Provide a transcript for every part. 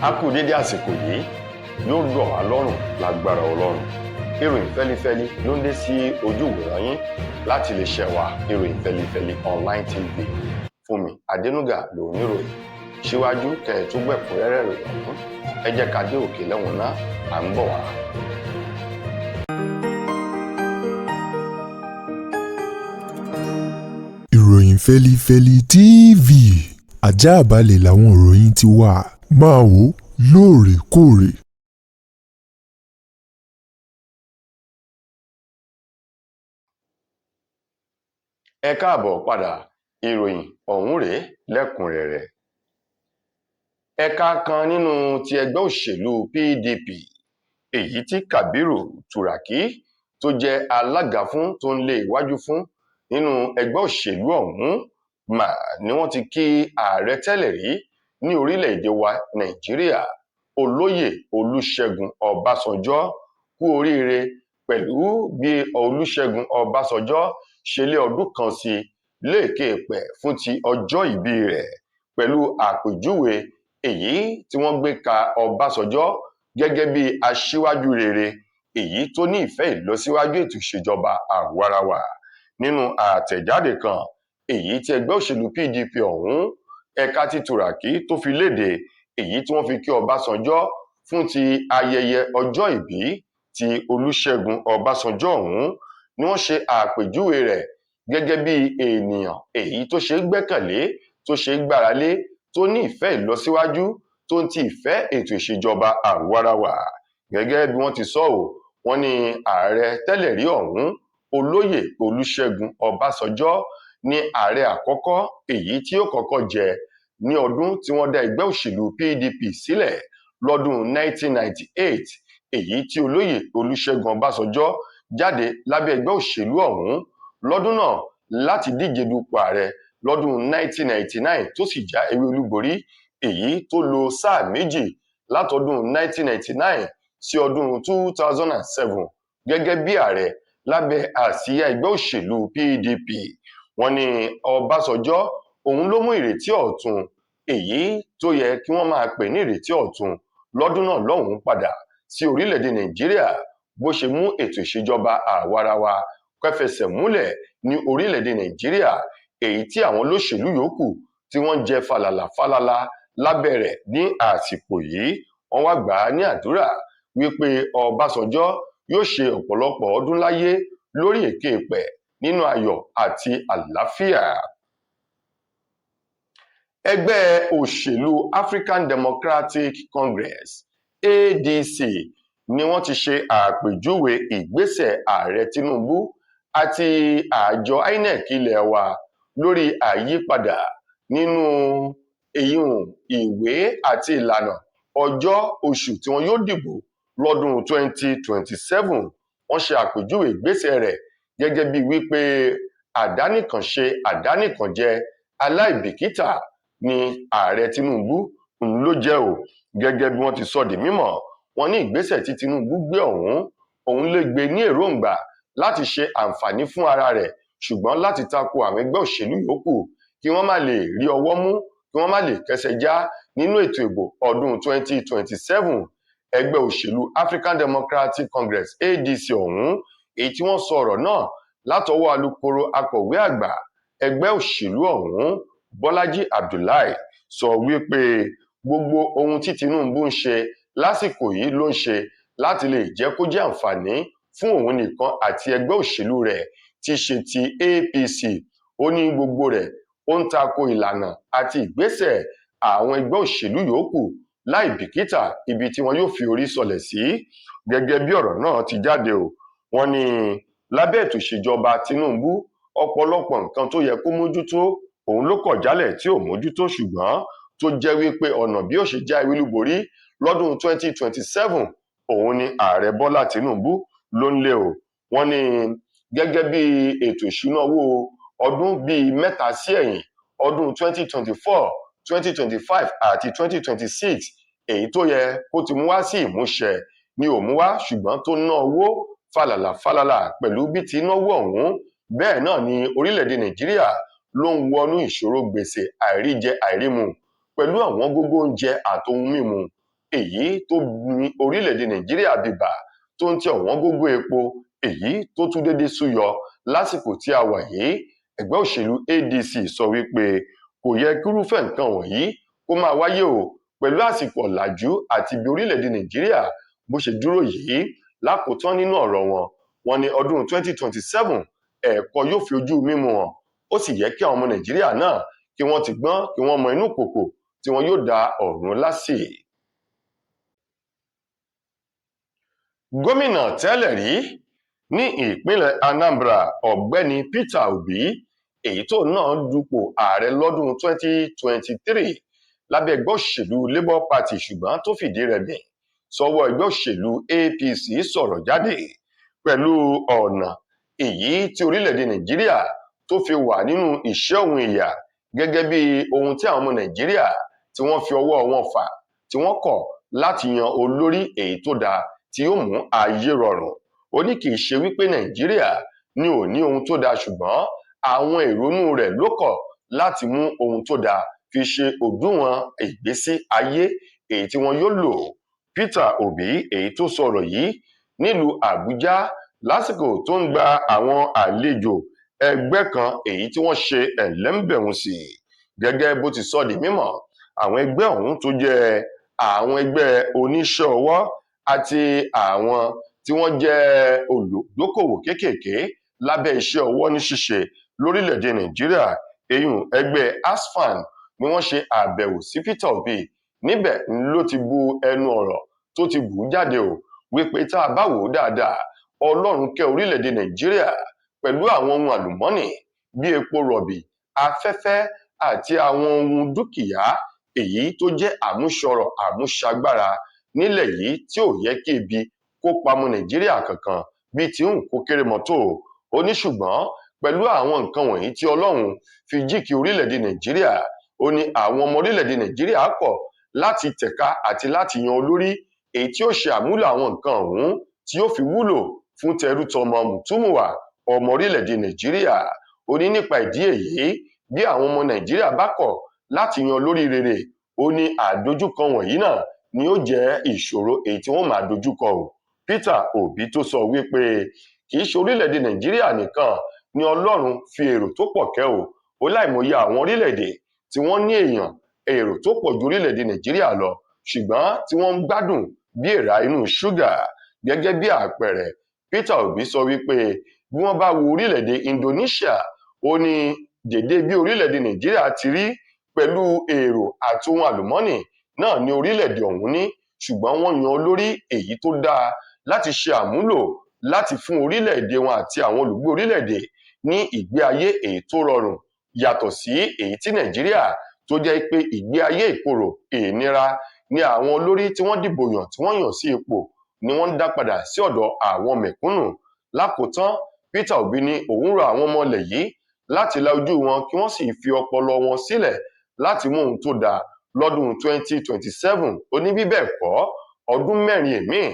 A kú dédé àsìkò yìí, yóò rọ̀ wá lọ́rùn lágbára Ọlọ́run. Ìròyìn fẹ́lifẹ́li ló ń dé sí ojú ìwòran yín láti lè ṣẹ̀wá ìròyìn fẹ́lifẹ́li online TV. Fúnmi Adénúgà ló ń ròyìn. Síwájú kẹ̀ẹ́túgbẹ̀kúnrẹ́rẹ́ rẹ̀ ọ̀hún, ẹ jẹ́ ká dé òkè lẹ́wọ̀n náà, à ń bọ̀ wá. Ìròyìn fẹ́lifẹ́li TV, àjààbálẹ̀ làwọn ìròyìn ti wà, máa wò lóòrèkóòrè. Ẹ káàbọ̀ padà, ìròyìn ọ̀hún rèé lẹ́kùnrẹ́rẹ́. Ẹ̀ka kan nínú ti ẹgbẹ́ òṣèlú PDP, èyí tí Kàbírù Tùràkì tó jẹ́ alága fún tó ń lé iwájú fún nínú ẹgbẹ́ òṣèlú ọ̀hún mà ní wọ́n ti kí ààrẹ tẹ́lẹ̀ rí ní orílẹ̀-èdè wa Nàìjíríà, Olóyè Olúṣẹ́gun Ọbásanjọ́ kú oríire pẹ̀lú bí Olúṣẹ́gun Ọbásanjọ́ ṣe lé ọdún kan sí léèké pẹ̀ fún ti ọjọ́ ìbí rẹ̀, pẹ̀lú àpèjúwe èyí tí wọ́n gbé ka Ọbásanjọ́ gẹ́gẹ́ bí aṣíwájú rere èyí tó ní ìfẹ́ ìlọsíwájú ètò ìṣèjọba àwarawa. Nínú àtẹ̀jáde kan èyí tí ẹgbẹ́ òṣèlú PDP ọ̀hún ẹ̀ka ti Tùràkì tó fi léde, èyí tí wọ́n fi kí Ọbásanjọ́ fún ti ayẹyẹ ọjọ́ ìbí ti Olúṣẹ́gun Ọbásanjọ́ ọ̀hún, ni wọ́n ṣe àpèjúwe rẹ̀ gẹ́gẹ́ bí ènìyàn èyí tó ṣe é gbẹ́kẹ̀lé, tó ṣe é gbáralé, tó ní ìfẹ́ ìlọsíwájú, tó ń ti ìfẹ́ ètò ìṣèjọba àwarawa. Gẹ́gẹ́ bí wọ́n ti sọ ọ́, wọ́n ní ààrẹ tẹ́lẹ̀ rí ọ̀hún, Olóyè Olúṣẹ́gun Ọbásanjọ́, ní ààrẹ àkọ́kọ́ èyí tí ó kọ́kọ́ jẹ ní ọdún tí wọ́n dá ẹgbẹ́ òṣèlú PDP sílẹ̀ lọ́dún 1998, èyí tí Olóyè Olúṣẹ́gun Ọbásanjọ́ jáde lábẹ́ ẹgbẹ́ òṣèlú ọ̀hún lọ́dún náà láti díje dupò ààrẹ lọ́dún 1999 tó sì já ewé olúborí, èyí tó lo sáà méjì látọdún 1999 sí ọdún 2007 gẹ́gẹ́ bí ààrẹ lábẹ́ àsíá ẹgbẹ́ òṣèlú PDP. Wọ́n ní Ọbásanjọ́ òun ló mú ìrètí ọ̀tun, èyí tó yẹ kí wọ́n máa pè ní ìrètí ọ̀tun lọ́dún náà lọ́hùn padà sí orílẹ̀-èdè Nàìjíríà, bó ṣe mú ètò ìṣèjọba àwarawa kẹfẹsẹ̀ múlẹ̀ ní orílẹ̀-èdè Nàìjíríà, èyí tí àwọn olóṣèlú yòókù tí wọ́n jẹ falala lábẹ́ rẹ̀ ní àsìkò yìí. Wọ́n wá gbà á ní àdúrà wípé Ọbásanjọ́ yóò ṣe ọ̀pọ̀lọpọ̀ ọdún láyé lórí èké pẹ̀ nínú ayọ̀ àti àlàáfíà. Ẹgbẹ́ òṣèlú African Democratic Congress ADC ni wọ́n ti ṣe àpèjúwe ìgbésẹ̀ ààrẹ Tinubu àti àjọ INEC ilẹ̀ wa lórí àyípadà nínú ìwé àti ìlànà ọjọ́ oṣù tí wọn yóò dìbò lọ́dún 2027. Wọ́n ṣe àpèjúwe ìgbésẹ̀ rẹ̀ gẹ́gẹ́ bí wípé àdánìkànṣe àdánìkànjẹ aláìbìkítà ni ààrẹ Tinubu ló jẹ́ o. Gẹ́gẹ́ bí wọ́n ti sọ di mímọ̀, wọ́n ní ìgbésẹ̀ tí Tinubu gbé òun lè gbé ní èròǹgbà láti ṣe àǹfààní fún ara rẹ̀, ṣùgbọ́n láti tako àwọn ẹgbẹ́ òṣèlú yòókù kí wọ́n má lè rí ọwọ́ mú, kí wọ́n má lè kẹsẹ̀ já nínú ètò ìbò ọdún 2027. Ẹgbẹ́ òṣèlú African Democratic Congress ADC ọ̀hún, èyí tí wọ́n sọ ọ̀rọ̀ náà látọwọ́ alukoro akọ̀wé àgbà ẹgbẹ́ òṣèlú ọ̀hún, Bọ́lájí Abdullahi, sọ wípé gbogbo ohun tí Tinubu ń ṣe lásìkò yìí ló ń ṣe láti lè jẹ́ kó jẹ́ àǹfààní fún òun nìkan àti ẹgbẹ́ òṣèlú rẹ̀ tí ṣe ti APC. Ó ní gbogbo rẹ̀ ó ń tako ìlànà àti ìgbésẹ̀ àwọn ẹgbẹ́ òṣèlú yòókù láì bìkítà ibi tí wọn yóò fi orí sọlẹ̀ sí. Gẹ́gẹ́ bí ọ̀rọ̀ náà ti jáde o, wọ́n ní lábẹ́ ètò ìṣèjọba Tinubu ọ̀pọ̀lọpọ̀ nǹkan tó yẹ kó mójútó òun ló kọ̀ jálẹ̀ tí ò mójútó, ṣùgbọ́n tó jẹ́ wípé ọ̀nà bí ó ṣe já ewé olúborí lọ́dún 2027 òun ni ààrẹ Bọ́lá Tinubu ló ń lé o. Wọ́n ní gẹ́gẹ́ bí ètò ìṣúná owó ọdún bíi mẹ́ta sí ẹ̀yìn, ọdún 2024, 2025 àti 2026, èyí tó yẹ kó ti mú wá sí ìmúṣẹ ni ò mú wá, ṣùgbọ́n tó ná owó falala pẹ̀lú bí ti náwó ọ̀hún. Bẹ́ẹ̀ náà ni orílẹ̀-èdè Nàìjíríà ló ń wọnú ìṣòro gbèsè àìríjẹ àìrímu pẹ̀lú àwọn gógó oúnjẹ àtohun mímu èyí tó ní orílẹ̀-èdè Nàìjíríà bìbà tó ń ti ọ̀wọ́n gógó epo èyí tó tún dédé súyọ lásìkò tí a wà yìí. Ẹgbẹ́ òṣèlú ADC sọ wípé kò yẹ kírúfẹ́ nǹkan wọ̀nyí kó máa wáyé o pẹ̀lú àsìkò ọ̀làjú àti bí orílẹ̀-èdè Nàìjíríà bó ṣe dúró yìí. Lákòótán nínú ọ̀rọ̀ wọn ní ọdún 2027 ẹ̀kọ́ yóò fi ojú mímu hàn, ó sì yẹ kí àwọn ọmọ Nàìjíríà náà kí wọ́n ti gbọ́n kí wọ́n mọ inú kòkò tí wọn yóò da ọ̀run lásì. Gómìnà tẹ́lẹ̀ rí ní ìpínlẹ̀ Anambra ọ̀gbẹ́ni Peter Obi èyí tó náà dupò ààrẹ lọ́dún 2023 lábẹ́ ẹgbẹ́ òṣèlú Labour Party ṣùgbọ́n tó fìdí rẹmi sọ́wọ́ ẹgbẹ́ òṣèlú APC sọ̀rọ̀ jáde pẹ̀lú ọ̀nà èyí tí orílẹ̀-èdè Nàìjíríà tó fi wà nínú ìṣẹ́ òun ìyà gẹ́gẹ́ bí ohun tí àwọn ọmọ Nàìjíríà tí wọ́n fi ọwọ́ wọn fà tí wọ́n kọ̀ láti yan olórí èyí tó dáa tí yóò mú ayé rọrùn. Ó ní kì í ṣe wípé Nàìjíríà ní ò ní ohun tó dáa ṣùgbọ́n àwọn ìrònú rẹ̀ ló kọ̀ láti mú ohun tó dáa fi ṣe òdiwọ̀n ìgbésí ayé èyí tí wọn yóò lò. Peter Obi èyí tó sọ̀rọ̀ yìí nílùú Àbújá lásìkò tó ń gba àwọn àlejò ẹgbẹ́ kan èyí tí wọ́n ṣe ẹlẹ́mbẹ̀rún sí gẹ́gẹ́ bó ti sọ di mímọ̀. Àwọn ẹgbẹ́ ọ̀hún tó jẹ́ àwọn ẹgbẹ́ oníṣẹ́ ọwọ́ àti àwọn tí wọ́n jẹ́ olùdókòwò kéékèèké lábẹ́ iṣẹ́ ọwọ́ ní ṣíṣe lórílẹ̀-èdè Nàìjíríà èyún ẹgbẹ́ ASFAN ni wọ́n ṣe àbẹ̀wò sí Peter Obi. Níbẹ̀ ló ti bu ẹnu ọ̀rọ̀ tó ti bù jáde o wípé tá a bá wò ó dáadáa Ọlọ́run kẹ́ orílẹ̀-èdè Nàìjíríà pẹ̀lú àwọn ohun àlùmọ́nì bí epo rọ̀bì, afẹ́fẹ́ àti àwọn ohun dúkìá èyí tó jẹ́ àmúṣọrọ̀ àmúṣagbára nílẹ̀ yìí tí ò yẹ kí ebi kó pamọ́ Nàìjíríà kankan bí tí ń kó kéré mọ́tò. Ó ní ṣùgbọ́n pẹ̀lú àwọn nǹkan wọ̀nyí tí Ọlọ́run fi jíkì orílẹ̀-èdè Nàìjíríà, ó ní àwọn ọmọ orílẹ̀-èdè Nàìjíríà kọ̀ láti tẹ̀ka àti láti yan olórí èyí tí ó ṣe àmúlò àwọn nǹkan ọ̀hún tí ó fi wúlò fún tẹrú tọmọ mùtúmùwà ọmọ orílẹ̀-èdè Nàìjíríà. Ó ní nípa ìdí èyí bí àwọn ọmọ Nàìjíríà bá kọ̀ láti yan olórí rere, ó ní àdójúkọ wọ̀nyí náà ni ó jẹ́ ìṣòro èyí tí wọ́n máa dojúkọ o. Peter Obi tó sọ wípé kì í ṣe orílẹ̀-èdè Nàìjíríà nìkan ni Ọlọ́run fi èrò tó pọ̀ kẹ́ o. Ó láìmọye àwọn orílẹ̀-èdè tí wọ́n ní èrò tó pọ̀ ju orílẹ̀-èdè Nàìjíríà lọ ṣùgbọ́n tí wọ́n ń gbádùn bí èèrà inú ṣúgà. Gẹ́gẹ́ bí àpẹẹrẹ, Peter Obi sọ wípé bí wọ́n bá wo orílẹ̀-èdè Indonesia, ó ní dédé bí orílẹ̀-èdè Nàìjíríà ti rí pẹ̀lú èrò àti ohun àlùmọ́nì náà ní orílẹ̀-èdè ọ̀hún ní, ṣùgbọ́n wọ́n yan olórí èyí tó dáa láti ṣe àmúlò láti fún orílẹ̀-èdè wọn àti àwọn olùgbé orílẹ̀-èdè ní ìgbé ayé èyí tó rọrùn yàtọ̀ sí èyí tí Nàìjíríà tó jẹ́ pé ìgbé ayé ìkorò ìnira ni àwọn olórí tí wọ́n dìbò yàn tí wọ́n yàn sí ipò ni wọ́n ń dá padà sí ọ̀dọ̀ àwọn mẹ̀kúnnù. Lákòótán, Peter Obi ní òun rọ àwọn ọmọ ilẹ̀ yìí láti la ojú wọn kí wọ́n sì fi ọpọlọ wọn sílẹ̀ láti mú ohun tó dáa lọ́dún 2027. Ó ní bí bẹ́ẹ̀ kọ́ ọdún mẹ́rin èmíì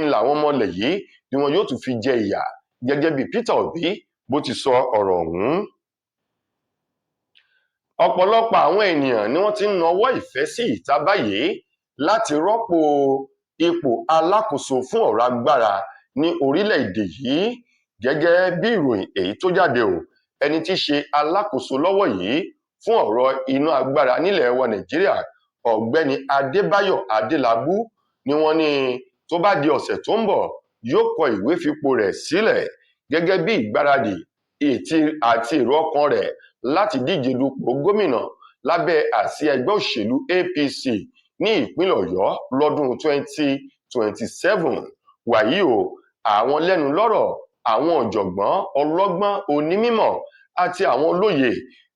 ń làwọn ọmọ ilẹ̀ yìí ni wọn yóò tún fi jẹ ìyà gẹ́gẹ́ bí Peter Obi bó ti sọ ọ̀rọ̀ ọ̀hún. Ọ̀pọ̀lọpọ̀ àwọn ènìyàn ni wọ́n ti ń nawọ́ ìfẹ́ sí ìta báyìí láti rọ́pò ipò alákòóso fún ọ̀rọ̀ agbára ní orílẹ̀-èdè yìí gẹ́gẹ́ bí ìròyìn èyí tó jáde o. Ẹni tí í ṣe alákòóso lọ́wọ́ yìí fún ọ̀rọ̀ iná agbára nílẹ̀ wa Nàìjíríà ọ̀gbẹ́ni Adébáyọ̀ Adélabú ni wọ́n ní tó bá di ọ̀sẹ̀ tó ń bọ̀ yóò kọ ìwé fipò rẹ̀ sílẹ̀ gẹ́gẹ́ bí ìgbáradì àti èrò ọkàn rẹ̀ láti díje dupò gómìnà lábẹ́ àsíá ẹgbẹ́ òṣèlú APC ní ìpínlẹ̀ Ọ̀yọ́ lọ́dún 2027. Wàyí o, àwọn lẹ́nu lọ́rọ̀, àwọn ọ̀jọ̀gbọ́n, ọlọ́gbọ́n, onímímọ̀ àti àwọn olóye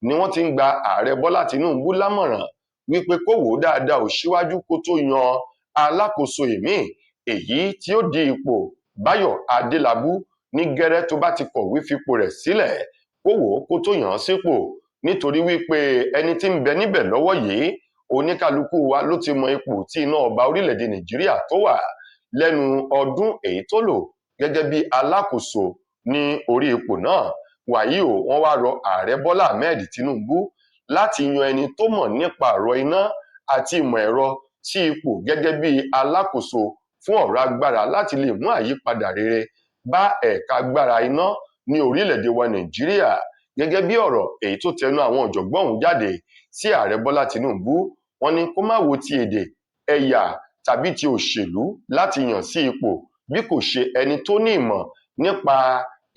ni wọ́n ti ń gba ààrẹ Bọ́lá Tinubu lámọ̀ràn wípé kó wò ó dáadáa ò síwájú kó tó yan alákòóso ìmíì èyí tí ó di ipò Báyọ̀ Adélabú ní gẹ́rẹ́ tó bá ti kọ̀wé fipò rẹ̀ sílẹ̀ kó wò ó kó tó yàn án sípò, nítorí wípé ẹni tí ń bẹ níbẹ̀ lọ́wọ́ yìí oníkálukú wa ló ti mọ ipò tí iná ọba orílẹ̀-èdè Nàìjíríà tó wà lẹ́nu ọdún èyí tó lò gẹ́gẹ́ bí alákòóso ní orí ipò náà. Wàyí o, wọ́n wá rọ ààrẹ Bọ́lá Ahmed Tinubu láti yan ẹni tó mọ̀ nípa ọ̀rọ̀ iná àti ìmọ̀ ẹ̀rọ sí ipò gẹ́gẹ́ bí alákòóso fún ọ̀rọ̀ agbára láti lè mú àyípadà rere bá ẹ̀ka agbára iná ní orílẹ̀-èdè wa Nàìjíríà, gẹ́gẹ́ bí ọ̀rọ̀ èyí tó tẹnu àwọn ọ̀jọ̀gbọ́n ọ̀hún jáde sí ààrẹ Bọ́lá Tinubu. Wọ́n ní kó má wo ti èdè, ẹ̀yà tàbí ti òṣèlú láti yàn sí ipò, bí kò ṣe ẹni tó ní ìmọ̀ nípa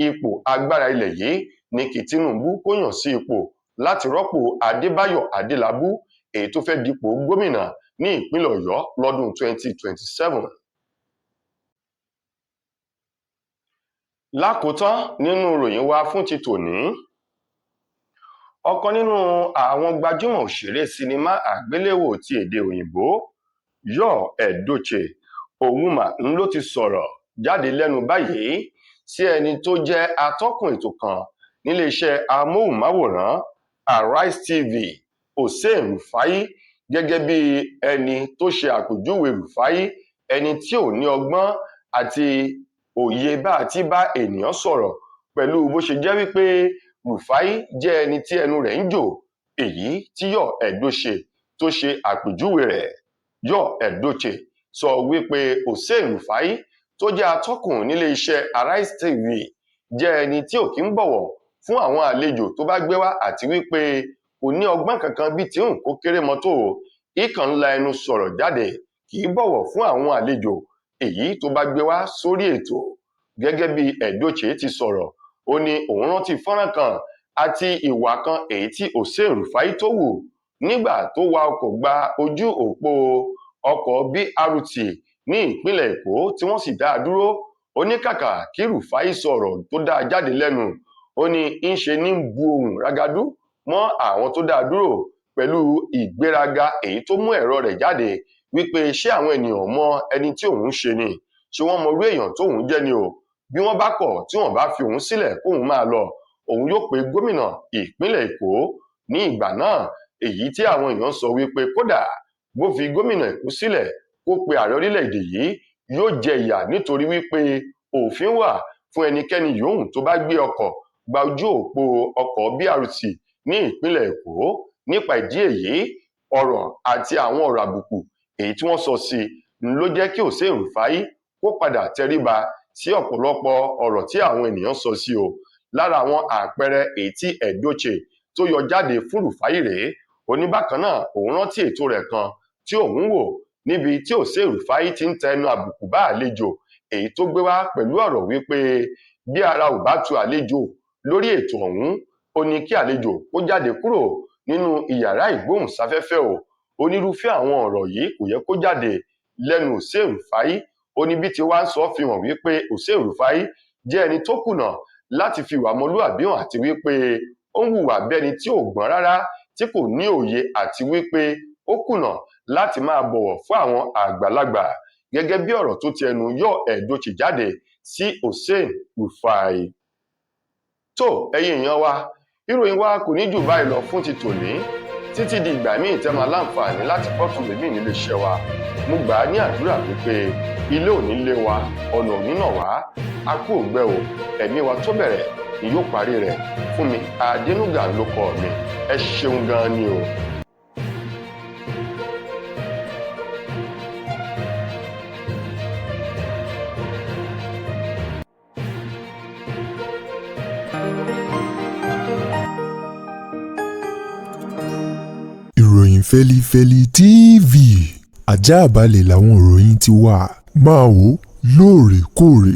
ipò agbára ilẹ̀ yìí ní kí Tinubu kó yàn sí ipò láti rọ́pò Adébáyọ̀ Adélábù èyí tó fẹ́ dípò gómìnà ní ìpínlẹ̀ Ọ̀yọ́ lọ́dún 2027. Lákòótán nínú ìròyìn wa fún ti tòní, ọ̀kan nínú àwọn gbajúmọ̀ òṣèré sinimá àgbéléwò ti èdè òyìnbó Yul Edochie òun mà ló ti sọ̀rọ̀ jáde lẹ́nu báyìí sí ẹni tó jẹ́ atọ́kùn ètò kan níléeṣẹ́ amóhùnmáwòrán Arise TV, Hussein Rufai, gẹ́gẹ́ bí ẹni tó ṣe àpèjúwe Rufai ẹni tí ò ní ọgbọ́n àti òye bá àti bá ènìyàn sọ̀rọ̀, pẹ̀lú bó ṣe jẹ́ wípé Rufai jẹ́ ẹni tí ẹnu rẹ̀ ń jò, èyí tí Yul Edochie tó ṣe àpèjúwe rẹ̀. Yul Edochie sọ wípé Hussein Rufai tó jẹ́ atọ́kùn nílé iṣẹ́ Arise TV jẹ́ ẹni tí ò kí ń bọ̀wọ̀ fún àwọn àlejò tó bá gbé wá, àti wípé kò ní ọgbọ́n kankan bí tí kó kéré mọ́tò, ìkàn ńlá ẹnu sọ̀rọ̀ jáde, kì í bọ̀wọ̀ fún àwọn àlejò èyí tó bá gbé wá sórí ètò. Gẹ́gẹ́ bí Edochie ti sọ̀rọ̀, ó ní òun rántí fọ́nrán kan àti ìwà kan èyí tí Hussein Rufai tó wù nígbà tó wa ọkọ̀ gba ojú òpó ọkọ̀ BRT ní ìpínlẹ̀ Èkó tí wọ́n sì dá a dúró. Ó ní kàkà kí Rufai sọ̀rọ̀ tó dá a jáde lẹ́nu, ó ní ń ṣe ní bu ohùn rágádú mọ́ àwọn tó dá a dúró pẹ̀lú ìgbéraga èyí tó mú ẹ̀rọ rẹ̀ jáde wípé ṣé àwọn ènìyàn mọ ẹni tí òun ṣe ni, ṣé wọ́n mọ irú èèyàn tóun jẹ́ ni o, bí wọ́n bá kọ̀ tí wọ́n bá fi òun sílẹ̀ kóun máa lọ, òun yóò pe gómìnà ìpínlẹ̀ Èkó ní ìgbà náà, èyí tí àwọn èèyàn sọ wípé kódà bó fi gómìnà Èkó sílẹ̀ kó pe ààrẹ orílẹ̀-èdè yìí yóò jẹ ìyà, nítorí wípé òfin wà fún ẹnikẹ́ni yòówù tó bá gbé ọkọ̀ gba ojú òpó ọkọ̀ BRT ní ìpínlẹ̀ Èkó. Nípa ìdí èyí, ọ̀rọ̀ àti àwọn ọ̀rọ̀ àbùkù èyí tí wọ́n sọ sí ló jẹ́ kí Hussein Rufai kó padà tẹríba sí ọ̀pọ̀lọpọ̀ ọ̀rọ̀ tí àwọn ènìyàn sọ sí o. Lára àwọn àpẹẹrẹ èyí tí Edochie tó yọ jáde fún Rufai rèé. Ó ní bákan náà òun rántí ètò rẹ̀ kan tí òun wò níbi tí Hussein Rufai ti ń tẹnu àbùkù bá àlejò èyí tó gbé wá pẹ̀lú ọ̀rọ̀ wípé bí ara ò bá tu àlejò lórí ètò ọ̀hún, ó ní kí àlejò kó jáde kúrò nínú ìyàrá ìgbóhùnsáfẹ́fẹ́ o. Onírúfẹ́ àwọn ọ̀rọ̀ yìí kò yẹ kó jáde lẹ́nu Hussein Rufai. Ó ní bí ti wá ń sọ fi hàn wípé Hussein Rufai jẹ́ ẹni tó kùnà láti fi ìwà ọmọlúàbí hàn, àti wípé ó ń hùwà bẹ́ni tí ò gbọ́n rárá, tí kò ní òye, àti wípé ó kùnà láti máa bọ̀wọ̀ fún àwọn àgbàlagbà, gẹ́gẹ́ bí ọ̀rọ̀ tó ti ẹnu Yul Edochie jáde sí Hussein Rufai. Tó ẹ̀yin èèyàn wa, ìròyìn wa kò ní jù báyìí lọ fún ti tòní. Títí di ìgbà míì tẹ́ máa láǹfààní láti pọ́tù lèmi nílé iṣẹ́ wa, mo gbà á ní àdúrà wípé ilé ò ní lé wa, ọ̀nà ò ní nà wá, a kú ògbẹ́ o, ẹ̀mí wa tó bẹ̀rẹ̀ ni yóò parí rẹ̀. Fúnmi Adénúgà ló kọ mi. Ẹ ṣeun gan ni o. Ìròyìn Fẹ́lifẹ́li TV, àjààbálẹ̀ làwọn ìròyìn ti wà, máa wò lóòrèkóòrè.